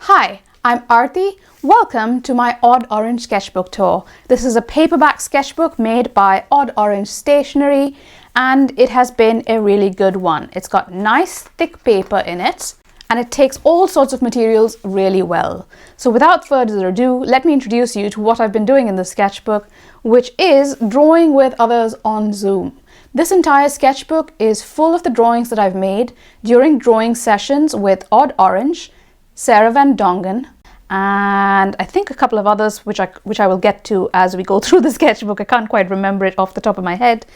Hi, I'm Arati. Welcome to my Odd Orange Sketchbook Tour. This is a paperback sketchbook made by Odd Orange Stationery, and it has been a really good one. It's got nice thick paper in it, and it takes all sorts of materials really well. So without further ado, let me introduce you to what I've been doing in this sketchbook, which is drawing with others on Zoom. This entire sketchbook is full of the drawings that I've made during drawing sessions with Odd Orange, Sarah Van Dongen, and I think a couple of others which I will get to as we go through the sketchbook. I can't quite remember it off the top of my head,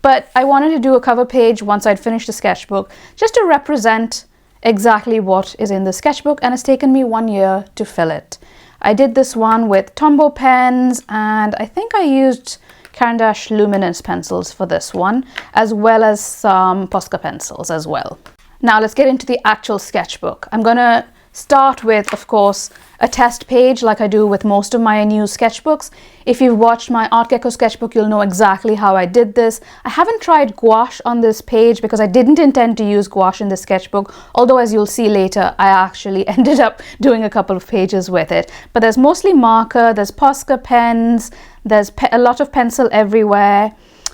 but I wanted to do a cover page once I'd finished the sketchbook just to represent exactly what is in the sketchbook, and it's taken me 1 year to fill it. I did this one with Tombow pens, and I think I used Caran Luminance pencils for this one, as well as some Posca Pencils as well. Now let's get into the actual sketchbook. I'm gonna start with, of course, a test page like I do with most of my new sketchbooks. If you've watched my Art Gecko sketchbook, you'll know exactly how I did this. I haven't tried gouache on this page because I didn't intend to use gouache in this sketchbook, although as you'll see later, I actually ended up doing a couple of pages with it. But there's mostly marker, there's Posca pens, there's a lot of pencil everywhere.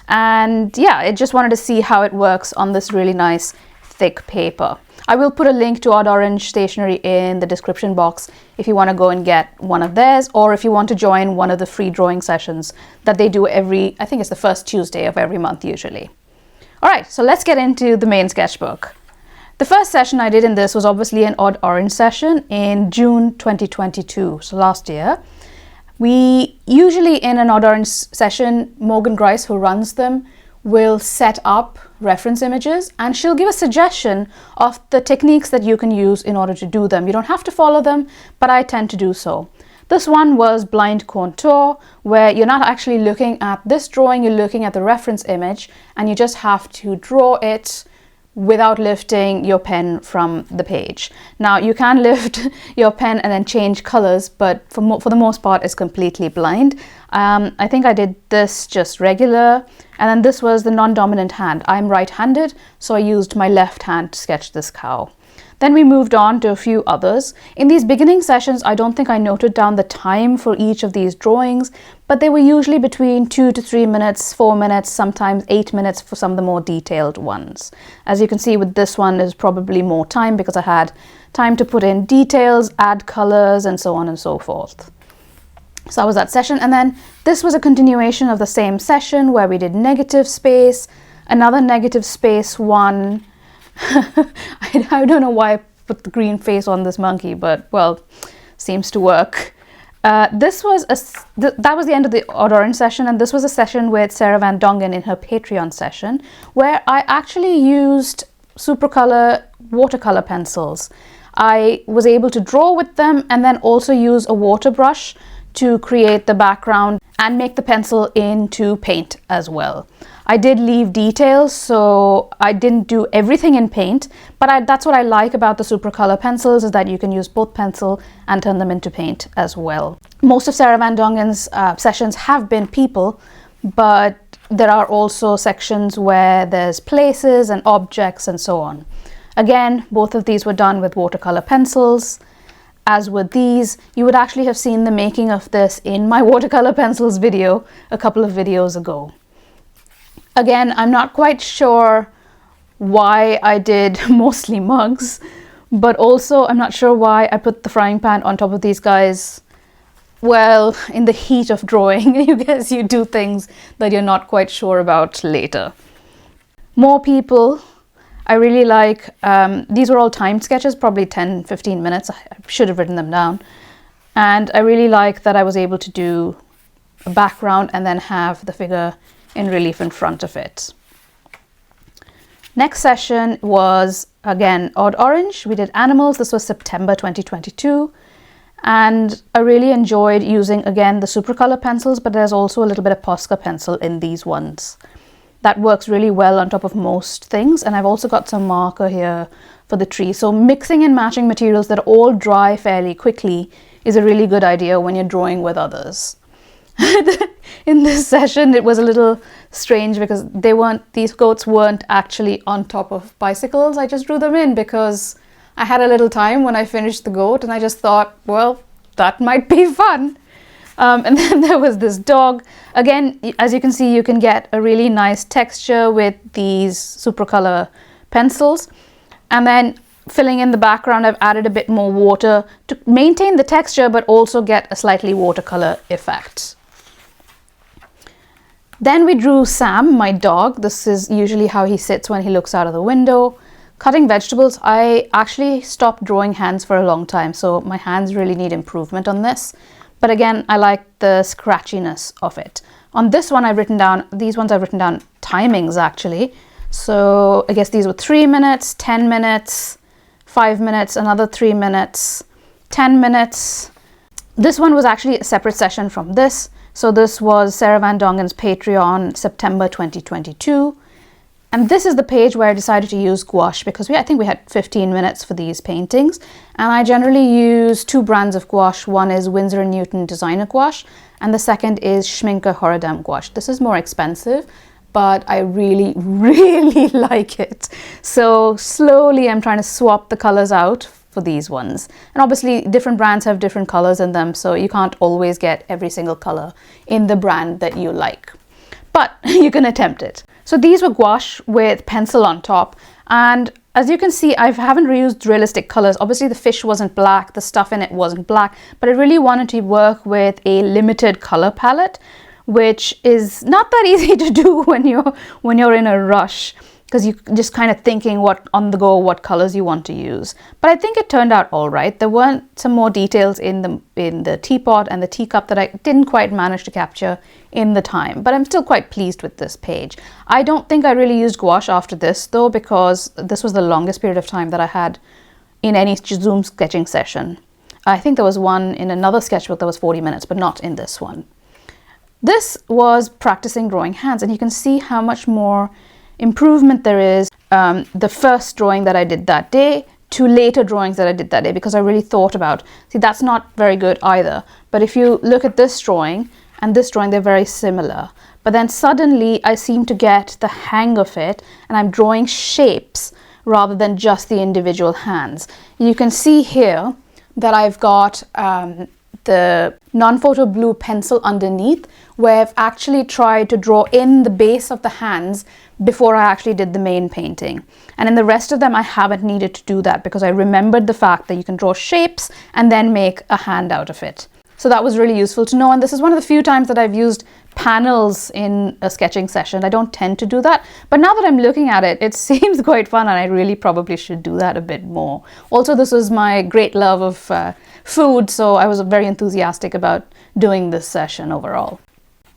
And yeah, I just wanted to see how it works on this really nice thick paper. I will put a link to Odd Orange Stationery in the description box if you want to go and get one of theirs, or if you want to join one of the free drawing sessions that they do I think it's the first Tuesday of every month usually. All right, so let's get into the main sketchbook. The first session I did in this was obviously an Odd Orange session in June 2022, so last year. We usually in an Odd Orange session, Morgan Grice, who runs them, will set up reference images, and she'll give a suggestion of the techniques that you can use in order to do them. You don't have to follow them, but I tend to do so. This one was blind contour, where you're not actually looking at this drawing, you're looking at the reference image, and you just have to draw it without lifting your pen from the page. Now you can lift your pen and then change colors, but for the most part it's completely blind. I think I did this just regular, and then this was the non-dominant hand. I'm right-handed, so I used my left hand to sketch this cow. Then we moved on to a few others. In these beginning sessions, I don't think I noted down the time for each of these drawings, but they were usually between 2 to 3 minutes, 4 minutes, sometimes 8 minutes for some of the more detailed ones. As you can see with this one, there's probably more time because I had time to put in details, add colors, and so on and so forth. So that was that session, and then this was a continuation of the same session where we did negative space, another negative space one. I don't know why I put the green face on this monkey, but well, seems to work. That was the end of the Odd Orange session, and this was a session with Sarah Van Dongen in her Patreon session, where I actually used Supracolor watercolor pencils. I was able to draw with them and then also use a water brush to create the background and make the pencil into paint as well. I did leave details, so I didn't do everything in paint, but that's what I like about the Supracolor pencils, is that you can use both pencil and turn them into paint as well. Most of Sarah Van Dongen's sessions have been people, but there are also sections where there's places and objects and so on. Again, both of these were done with watercolor pencils. As with these, you would actually have seen the making of this in my watercolor pencils video a couple of videos ago. Again, I'm not quite sure why I did mostly mugs, but also I'm not sure why I put the frying pan on top of these guys. Well, in the heat of drawing, you guess you do things that you're not quite sure about later. More people. I really like, these were all timed sketches, probably 10-15 minutes. I should have written them down. And I really like that I was able to do a background and then have the figure in relief in front of it. Next session was, again, Odd Orange. We did animals. This was September 2022. And I really enjoyed using, again, the Supracolor pencils, but there's also a little bit of Posca pencil in these ones. That works really well on top of most things, and I've also got some marker here for the tree. So mixing and matching materials that all dry fairly quickly is a really good idea when you're drawing with others. In this session it was a little strange because these goats weren't actually on top of bicycles. I just drew them in because I had a little time when I finished the goat and I just thought, well, that might be fun. And then there was this dog. Again, as you can see, you can get a really nice texture with these Supracolor pencils. And then filling in the background, I've added a bit more water to maintain the texture, but also get a slightly watercolor effect. Then we drew Sam, my dog. This is usually how he sits when he looks out of the window. Cutting vegetables, I actually stopped drawing hands for a long time, so my hands really need improvement on this. But again, I like the scratchiness of it. On this one, I've written down, these ones I've written down timings actually. So I guess these were 3 minutes, 10 minutes, 5 minutes, another 3 minutes, 10 minutes. This one was actually a separate session from this. So this was Sarah Van Dongen's Patreon, September 2022. And this is the page where I decided to use gouache because I think we had 15 minutes for these paintings. And I generally use 2 brands of gouache. One is Winsor & Newton Designer Gouache, and the second is Schmincke Horadam Gouache. This is more expensive, but I really, really like it. So slowly I'm trying to swap the colors out for these ones. And obviously different brands have different colors in them, so you can't always get every single color in the brand that you like. But you can attempt it. So these were gouache with pencil on top, and as you can see, I haven't reused realistic colors. Obviously the fish wasn't black, the stuff in it wasn't black, but I really wanted to work with a limited color palette, which is not that easy to do when you're in a rush, because you're just kind of thinking what on the go, what colors you want to use. But I think it turned out all right. There weren't some more details in the teapot and the teacup that I didn't quite manage to capture in the time, but I'm still quite pleased with this page. I don't think I really used gouache after this though, because this was the longest period of time that I had in any Zoom sketching session. I think there was one in another sketchbook that was 40 minutes, but not in this one. This was practicing drawing hands, and you can see how much more improvement there is the first drawing that I did that day to later drawings that I did that day, because I really thought about, see, that's not very good either. But if you look at this drawing and this drawing, they're very similar. But then suddenly I seem to get the hang of it and I'm drawing shapes rather than just the individual hands. You can see here that I've got the non-photo blue pencil underneath, where I've actually tried to draw in the base of the hands before I actually did the main painting. And in the rest of them, I haven't needed to do that because I remembered the fact that you can draw shapes and then make a hand out of it. So that was really useful to know. And this is one of the few times that I've used panels in a sketching session. I don't tend to do that, but now that I'm looking at it, it seems quite fun, and I really probably should do that a bit more. Also, this was my great love of food, so I was very enthusiastic about doing this session overall.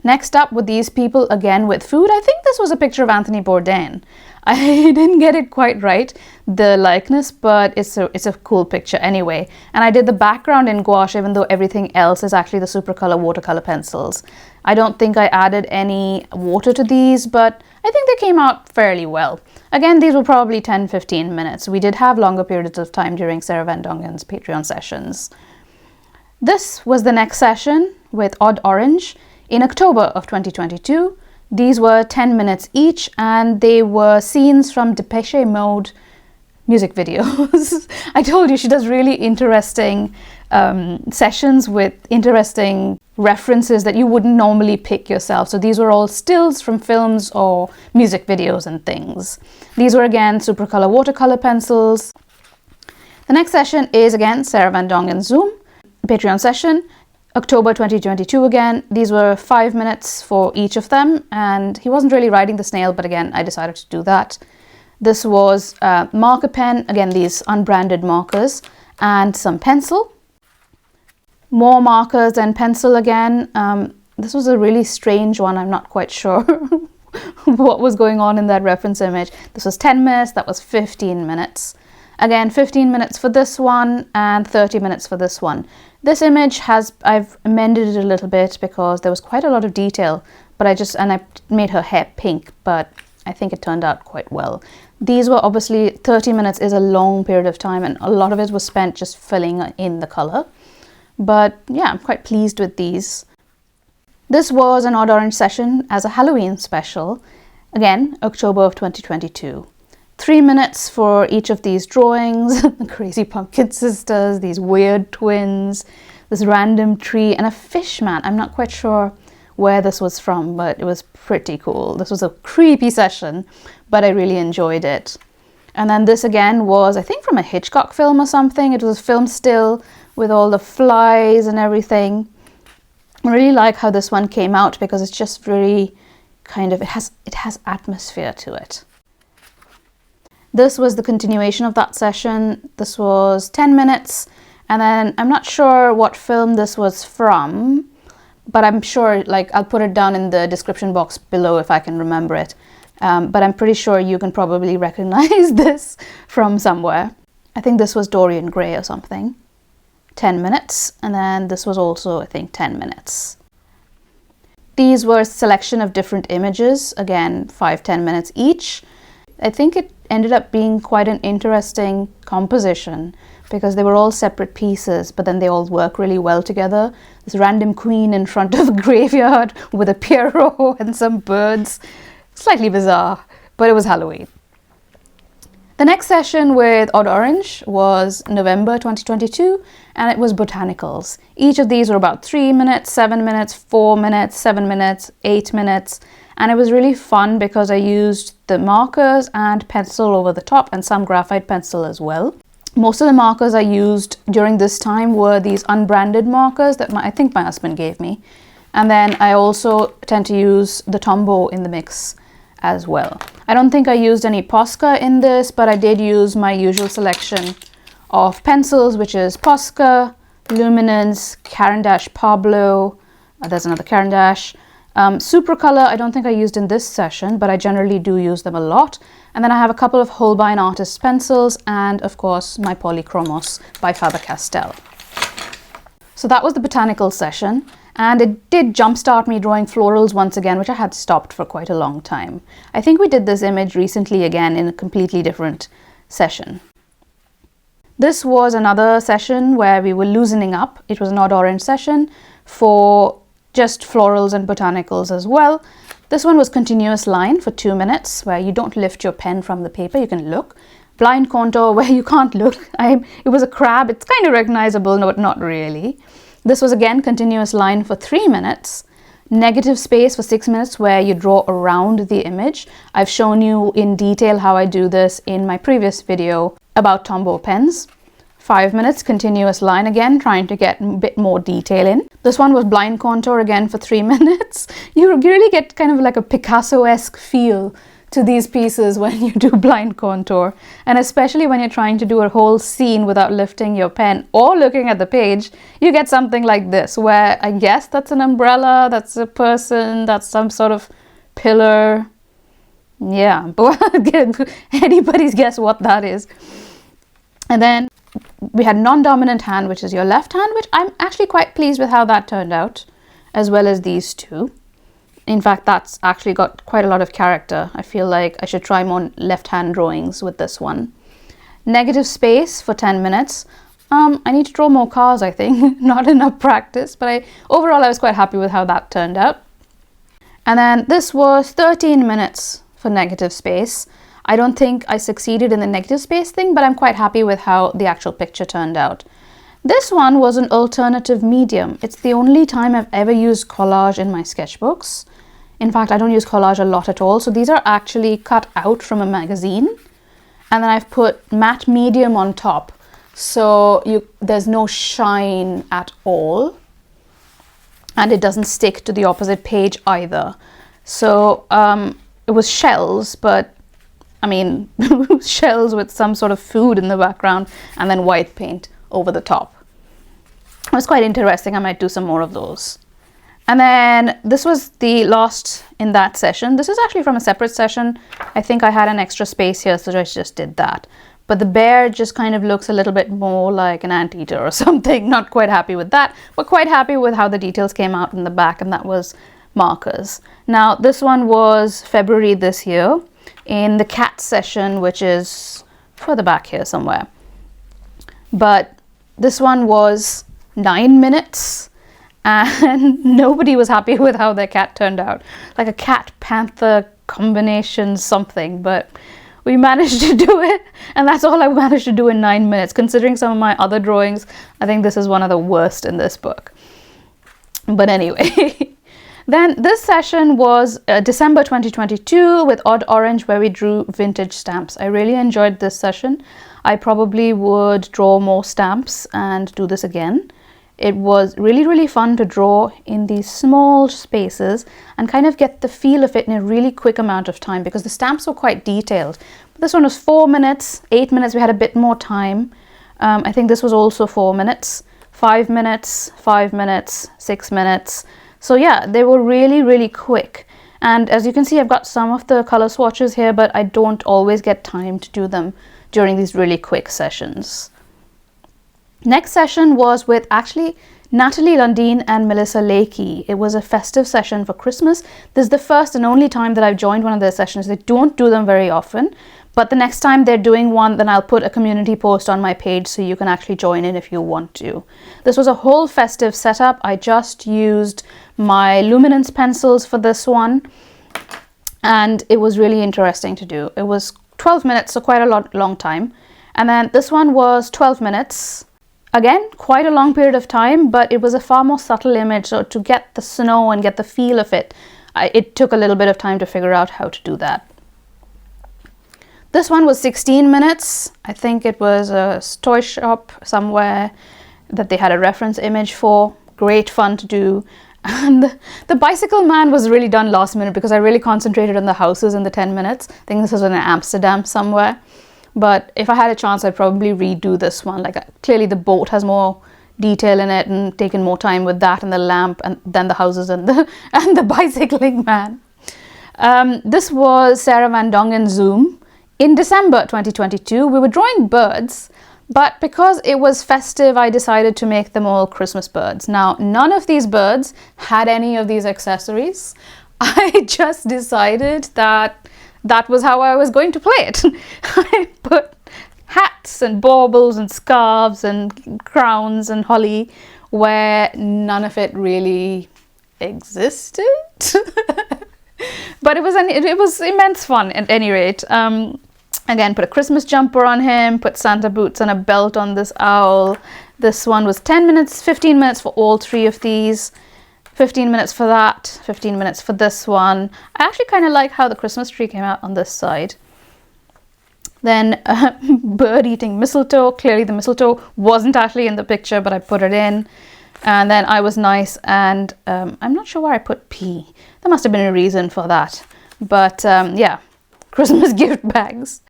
Next up with these people, again with food, I think this was a picture of Anthony Bourdain. I didn't get it quite right, the likeness, but it's a cool picture anyway. And I did the background in gouache, even though everything else is actually the Supracolor watercolor pencils. I don't think I added any water to these, but I think they came out fairly well. Again, these were probably 10-15 minutes. We did have longer periods of time during Sarah Van Dongen's Patreon sessions. This was the next session with Odd Orange in October of 2022. These were 10 minutes each, and they were scenes from Depeche Mode music videos. I told you she does really interesting sessions with interesting references that you wouldn't normally pick yourself. So these were all stills from films or music videos and things. These were again Supracolor watercolor pencils. The next session is again Sarah Van Dongen Zoom Patreon session. October 2022 again. These were 5 minutes for each of them, and he wasn't really riding the snail, but again I decided to do that. This was marker pen, again these unbranded markers, and some pencil. More markers and pencil again. This was a really strange one, I'm not quite sure what was going on in that reference image. This was 10 minutes, that was 15 minutes. Again, 15 minutes for this one and 30 minutes for this one. This image I've amended it a little bit because there was quite a lot of detail, but I made her hair pink, but I think it turned out quite well. These were obviously 30 minutes is a long period of time, and a lot of it was spent just filling in the color. But yeah, I'm quite pleased with these. This was an Odd Orange session as a Halloween special, again, October of 2022. 3 minutes for each of these drawings. The crazy pumpkin sisters, these weird twins, this random tree, and a fish man. I'm not quite sure where this was from, but it was pretty cool. This was a creepy session, but I really enjoyed it. And then this again was, I think, from a Hitchcock film or something. It was a film still with all the flies and everything. I really like how this one came out because it's just very kind of, it has atmosphere to it. This was the continuation of that session. This was 10 minutes. And then I'm not sure what film this was from, but I'm sure, like, I'll put it down in the description box below if I can remember it. But I'm pretty sure you can probably recognize this from somewhere. I think this was Dorian Gray or something. 10 minutes. And then this was also, I think, 10 minutes. These were a selection of different images. Again, 5-10 minutes each. I think it ended up being quite an interesting composition because they were all separate pieces, but then they all work really well together. This random queen in front of a graveyard with a Pierrot and some birds. Slightly bizarre, but it was Halloween. The next session with Odd Orange was November 2022, and it was botanicals. Each of these were about 3 minutes, 7 minutes, 4 minutes, 7 minutes, 8 minutes. And it was really fun because I used the markers and pencil over the top and some graphite pencil as well. Most of the markers I used during this time were these unbranded markers that I think my husband gave me. And then I also tend to use the Tombow in the mix as well. I don't think I used any Posca in this, but I did use my usual selection of pencils, which is Posca, Luminance, Caran Pablo, there's another Caran Supracolor. I don't think I used in this session, but I generally do use them a lot. And then I have a couple of Holbein artist pencils and of course my Polychromos by Faber-Castell. So that was the botanical session, and it did jumpstart me drawing florals once again, which I had stopped for quite a long time. I think we did this image recently again in a completely different session. This was another session where we were loosening up. It was an Odd Orange session for just florals and botanicals as well. This one was continuous line for 2 minutes, where you don't lift your pen from the paper, you can look. Blind contour where you can't look. It was a crab. It's kind of recognizable, no, but not really. This was again continuous line for 3 minutes. Negative space for 6 minutes where you draw around the image. I've shown you in detail how I do this in my previous video about Tombow pens. 5 minutes continuous line again, trying to get a bit more detail in. This one was blind contour again for 3 minutes. You really get kind of like a Picasso-esque feel to these pieces when you do blind contour, and especially when you're trying to do a whole scene without lifting your pen or looking at the page, you get something like this, where I guess that's an umbrella, that's a person, that's some sort of pillar. Yeah, but anybody's guess what that is. And then we had non-dominant hand, which is your left hand, which I'm actually quite pleased with how that turned out, as well as these two. In fact, that's actually got quite a lot of character. I feel like I should try more left-hand drawings with this one. Negative space for 10 minutes. I need to draw more cars, I think. Not enough practice, but overall I was quite happy with how that turned out. And then this was 13 minutes for negative space. I don't think I succeeded in the negative space thing, but I'm quite happy with how the actual picture turned out. This one was an alternative medium. It's the only time I've ever used collage in my sketchbooks. In fact, I don't use collage a lot at all. So these are actually cut out from a magazine. And then I've put matte medium on top. So there's no shine at all. And it doesn't stick to the opposite page either. So it was shells, but I mean, shells with some sort of food in the background and then white paint over the top. It was quite interesting. I might do some more of those. And then this was the last in that session. This is actually from a separate session. I think I had an extra space here, so I just did that. But the bear just kind of looks a little bit more like an anteater or something. Not quite happy with that, but quite happy with how the details came out in the back, and that was markers. Now, this one was February this year in the cat session, which is further back here somewhere. But this one was 9 minutes. And nobody was happy with how their cat turned out. Like a cat-panther combination something, but we managed to do it, and that's all I managed to do in 9 minutes. Considering some of my other drawings, I think this is one of the worst in this book. But anyway, then this session was December 2022 with Odd Orange, where we drew vintage stamps. I really enjoyed this session. I probably would draw more stamps and do this again. It was really, really fun to draw in these small spaces and kind of get the feel of it in a really quick amount of time, because the stamps were quite detailed. But this one was 4 minutes, 8 minutes, we had a bit more time. I think this was also 4 minutes, 5 minutes, 5 minutes, 6 minutes. So yeah, they were really, really quick. And as you can see, I've got some of the color swatches here, but I don't always get time to do them during these really quick sessions. Next session was with actually Natalie Lundeen and Melissa Lakey. It was a festive session for Christmas. This is the first and only time that I've joined one of their sessions. They don't do them very often, but the next time they're doing one, then I'll put a community post on my page so you can actually join in if you want to. This was a whole festive setup. I just used my Luminance pencils for this one, and it was really interesting to do. It was 12 minutes, so quite a long time. And then this one was 12 minutes. Again, quite a long period of time, but it was a far more subtle image. So to get the snow and get the feel of it, it took a little bit of time to figure out how to do that. This one was 16 minutes. I think it was a toy shop somewhere that they had a reference image for. Great fun to do. And the bicycle man was really done last minute because I really concentrated on the houses in the 10 minutes. I think this was in Amsterdam somewhere. But if I had a chance, I'd probably redo this one. Like, clearly the boat has more detail in it and taken more time with that and the lamp and then the houses and the bicycling man. This was Sarah Van Dongen Zoom. In December 2022, we were drawing birds, but because it was festive, I decided to make them all Christmas birds. Now, none of these birds had any of these accessories. I just decided that that was how I was going to play it. I put hats and baubles and scarves and crowns and holly where none of it really existed. But it was immense fun at any rate. Again, put a Christmas jumper on him, put Santa boots and a belt on this owl. This one was 10 minutes, 15 minutes for all three of these. 15 minutes for that, 15 minutes for this one. I actually kind of like how the Christmas tree came out on this side. Then bird eating mistletoe. Clearly the mistletoe wasn't actually in the picture, but I put it in. And then I was nice, and I'm not sure where I put P. There must have been a reason for that. But yeah, Christmas gift bags.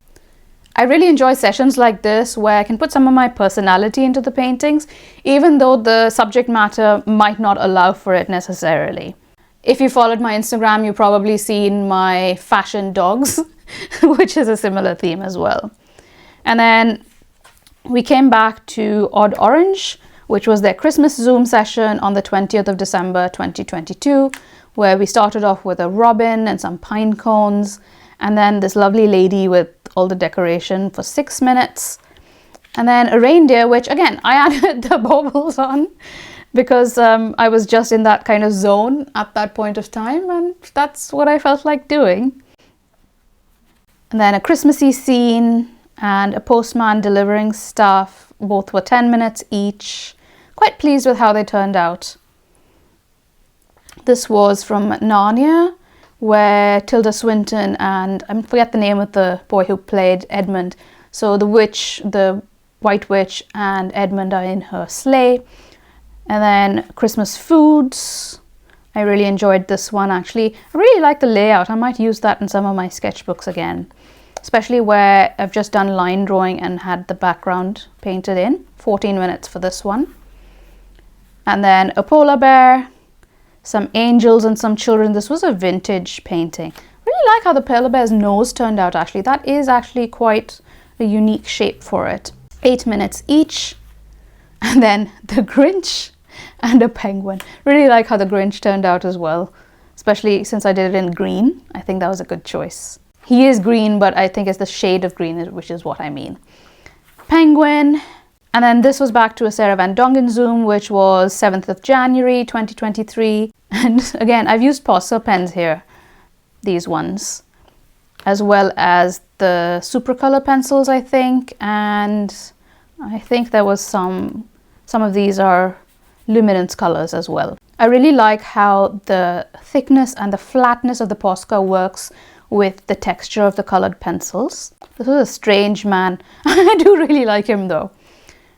I really enjoy sessions like this where I can put some of my personality into the paintings, even though the subject matter might not allow for it necessarily. If you followed my Instagram, you've probably seen my fashion dogs, which is a similar theme as well. And then we came back to Odd Orange, which was their Christmas Zoom session on the 20th of December 2022, where we started off with a robin and some pine cones, and then this lovely lady with all the decoration for 6 minutes, and then a reindeer, which again I added the baubles on because I was just in that kind of zone at that point of time, and that's what I felt like doing. And then a Christmassy scene and a postman delivering stuff. Both were 10 minutes each. Quite pleased with how they turned out. This was from Narnia, where Tilda Swinton and I forget the name of the boy who played Edmund. So the witch, the White Witch, and Edmund are in her sleigh. And then Christmas foods. I really enjoyed this one actually. I really like the layout. I might use that in some of my sketchbooks again, especially where I've just done line drawing and had the background painted in. 14 minutes for this one. And then a polar bear, some angels and some children. This was a vintage painting. Really like how the polar bear's nose turned out actually. That is actually quite a unique shape for it. 8 minutes each. And then the Grinch and a penguin. Really like how the Grinch turned out as well, especially since I did it in green. I think that was a good choice. He is green, but I think it's the shade of green, which is what I mean. Penguin. And then this was back to a Sarah Van Dongen Zoom, which was 7th of January 2023. And again, I've used Posca pens here, these ones. as well as the Supracolor pencils, I think, and I think there was some of these are Luminance colors as well. I really like how the thickness and the flatness of the Posca works with the texture of the colored pencils. This was a strange man. I do really like him though.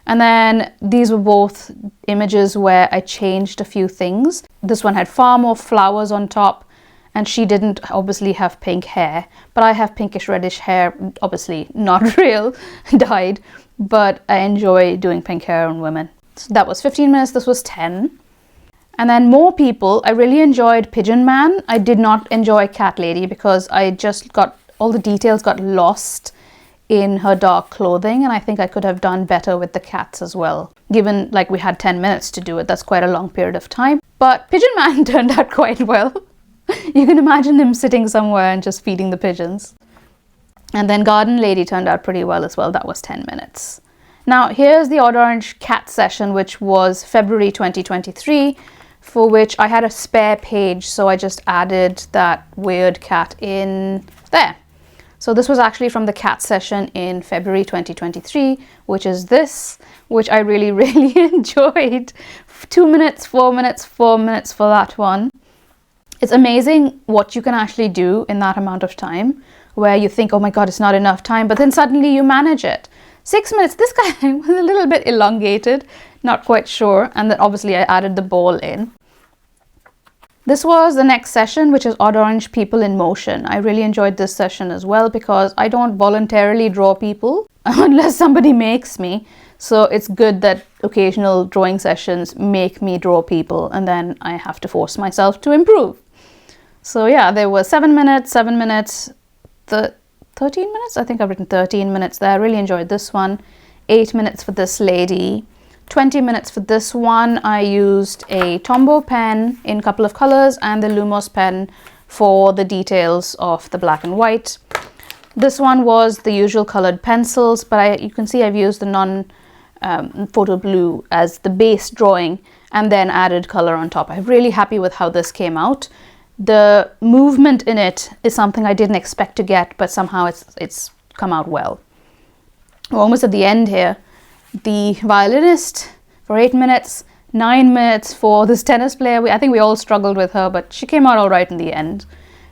And then these were both images where I changed a few things. This one had far more flowers on top, and she didn't obviously have pink hair, but I have pinkish reddish hair, obviously not real, dyed, but I enjoy doing pink hair on women. So that was 15 minutes, this was 10. And then more people. I really enjoyed Pigeon Man. I did not enjoy Cat Lady because I just got, all the details got lost in her dark clothing, and I think I could have done better with the cats as well. Given like we had 10 minutes to do it, that's quite a long period of time. But Pigeon Man turned out quite well. You can imagine him sitting somewhere and just feeding the pigeons. And then Garden Lady turned out pretty well as well. That was 10 minutes. Now here's the Odd Orange cat session, which was February 2023, for which I had a spare page, so I just added that weird cat in there. So this was actually from the cat session in February 2023, which is this, which I really, really enjoyed. 2 minutes, 4 minutes, 4 minutes for that one. It's amazing what you can actually do in that amount of time, where you think, oh my God, it's not enough time, but then suddenly you manage it. 6 minutes, this guy was a little bit elongated, not quite sure, and then obviously I added the ball in. This was the next session, which is Odd Orange People in Motion. I really enjoyed this session as well because I don't voluntarily draw people unless somebody makes me. So it's good that occasional drawing sessions make me draw people, and then I have to force myself to improve. So yeah, there were 7 minutes, 7 minutes, 13 minutes? I think I've written 13 minutes there. I really enjoyed this one. 8 minutes for this lady. 20 minutes for this one. I used a Tombow pen in a couple of colors and the Lumos pen for the details of the black and white. This one was the usual colored pencils, but you can see I've used the non-photo blue as the base drawing and then added color on top. I'm really happy with how this came out. The movement in it is something I didn't expect to get, but somehow it's come out well. We're almost at the end here. The violinist for 8 minutes, 9 minutes for this tennis player. I think we all struggled with her, but she came out all right in the end.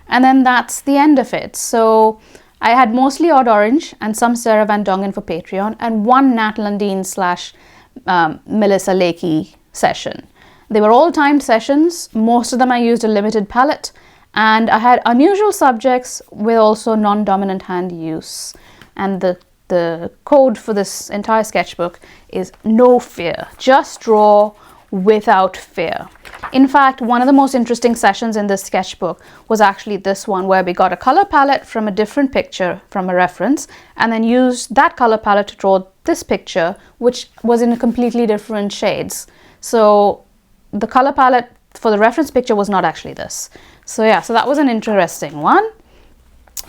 And then that's the end of it. So I had mostly Odd Orange and some Sarah Van Dongen for Patreon and one Nat Lundin / Melissa Lakey session. They were all timed sessions. Most of them I used a limited palette, and I had unusual subjects with also non-dominant hand use. And the code for this entire sketchbook is no fear. Just draw without fear. In fact, one of the most interesting sessions in this sketchbook was actually this one, where we got a color palette from a different picture from a reference and then used that color palette to draw this picture, which was in completely different shades. So the color palette for the reference picture was not actually this. So yeah, so that was an interesting one.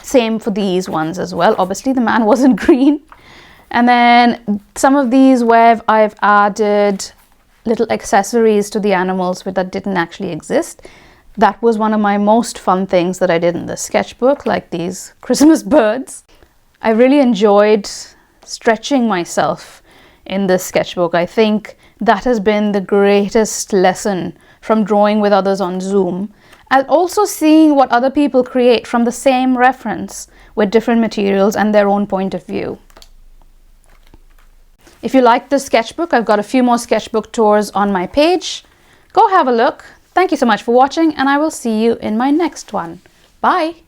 Same for these ones as well. Obviously the man wasn't green. And then some of these where I've added little accessories to the animals that didn't actually exist. That was one of my most fun things that I did in this sketchbook, like these Christmas birds. I really enjoyed stretching myself in this sketchbook. I think that has been the greatest lesson from drawing with others on Zoom, and also seeing what other people create from the same reference with different materials and their own point of view. If you like this sketchbook, I've got a few more sketchbook tours on my page. Go have a look. Thank you so much for watching, and I will see you in my next one. Bye!